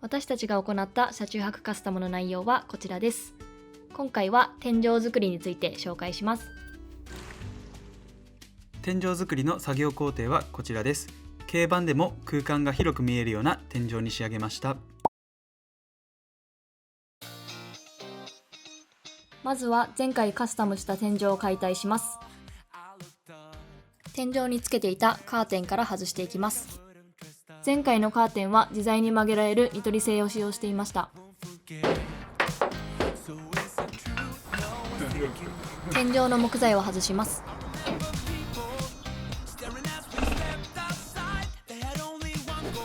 私たちが行った車中泊カスタムの内容はこちらです。今回は天井作りについて紹介します。天井作りの作業工程はこちらです。軽バンでも空間が広く見えるような天井に仕上げました。まずは前回カスタムした天井を解体します。天井につけていたカーテンから外していきます。前回のカーテンは自在に曲げられるニトリ製を使用していました。天井の木材を外します。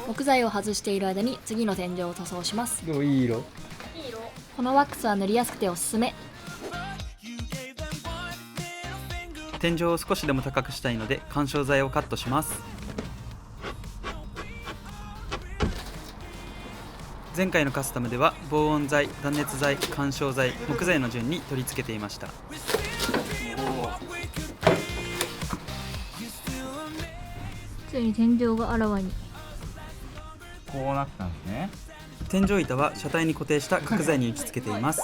木材を外している間に次の天井を塗装します。でもいい色。このワックスは塗りやすくておすすめ。天井を少しでも高くしたいので緩衝材をカットします。前回のカスタムでは防音材、断熱材、緩衝材、木材の順に取り付けていました。ついに天井があらわに。こうなったんですね。天井板は車体に固定した角材に打ち付けています。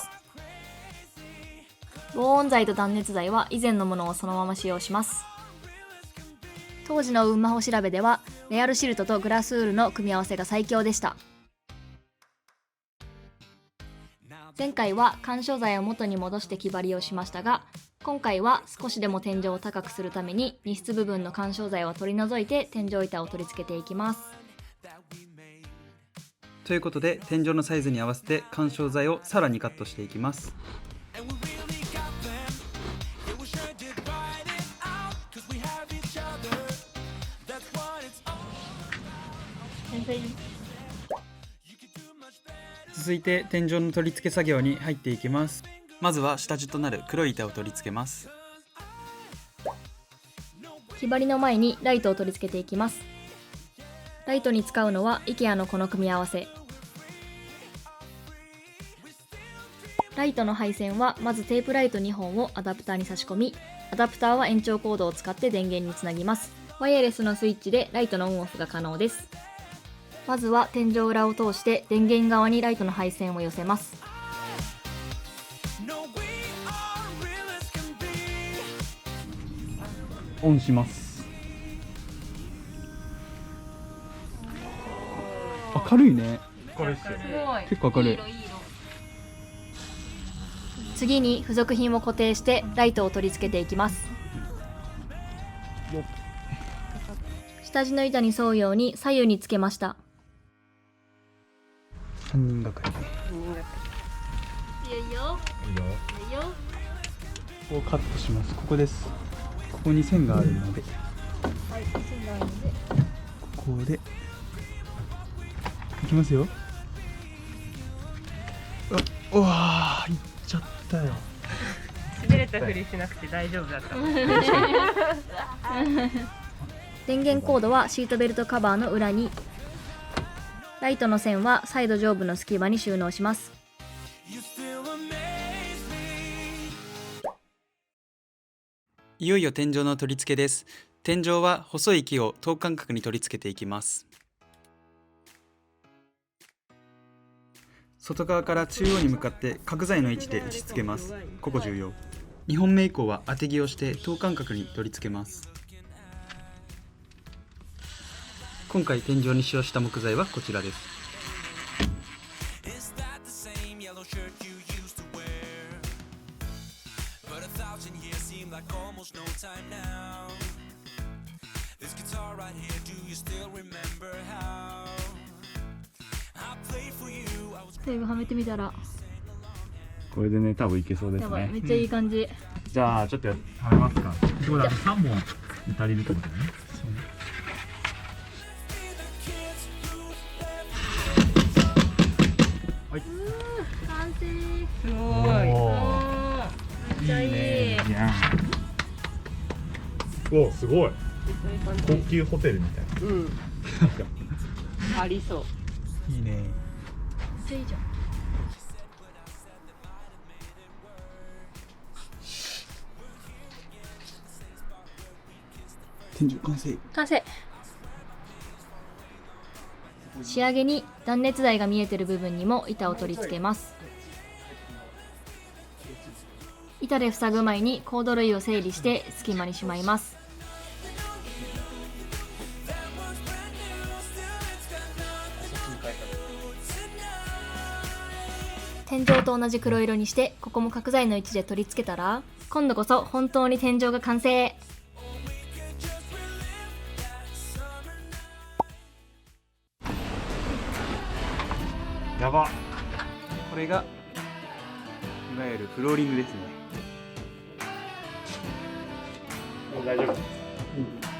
防音材と断熱材は以前のものをそのまま使用します。当時の運マホ調べではレアルシルトとグラスウールの組み合わせが最強でした。前回は緩衝材を元に戻して木張りをしましたが、今回は少しでも天井を高くするために荷室部分の緩衝材を取り除いて天井板を取り付けていきます。ということで天井のサイズに合わせて緩衝材をさらにカットしていきます。続いて天井の取り付け作業に入っていきます。まずは下地となる黒い板を取り付けます。木張りの前にライトを取り付けていきます。ライトに使うのは IKEA のこの組み合わせ。ライトの配線はまずテープライト2本をアダプターに差し込み、アダプターは延長コードを使って電源につなぎます。ワイヤレスのスイッチでライトのオンオフが可能です。まずは天井裏を通して電源側にライトの配線を寄せます。オンします。明るいね。これっすよ。結構明るい。次に付属品を固定してライトを取り付けていきます。下地の板に沿うように左右につけました。3人がかり。いいよ。いいよ。いいよ。ここをカットします。ここです。ここに線があるので、はい、線があるので。ここでいきますよ。うわー、いっちゃったよ。滑れたふりしなくて大丈夫だった。電源コードはシートベルトカバーの裏に、ライトの線はサイド上部の隙間に収納します。いよいよ天井の取り付けです。天井は細い木を等間隔に取り付けていきます。外側から中央に向かって角材の位置で打ち付けます。ここ重要。2本目以降は当て木をして等間隔に取り付けます。今回天井に使用した木材はこちらです。最後はめてみたら、これでね、多分いけそうですやばい、ね。めっちゃいい感じ。じゃあちょっとはめますか。これあと3本足りるってことね。はい。完成。すごい。めっちゃいい。おお、すごい。高級ホテルみたいな。うん。ありそう。いいね。めっちゃいいじゃん。天井完成。完成。仕上げに断熱材が見えてる部分にも板を取り付けます。板で塞ぐ前にコード類を整理して隙間にしまいます。天井と同じ黒色にして、ここも角材の位置で取り付けたら、今度こそ本当に天井が完成。やば。これがいわゆるフローリングですね。大丈夫。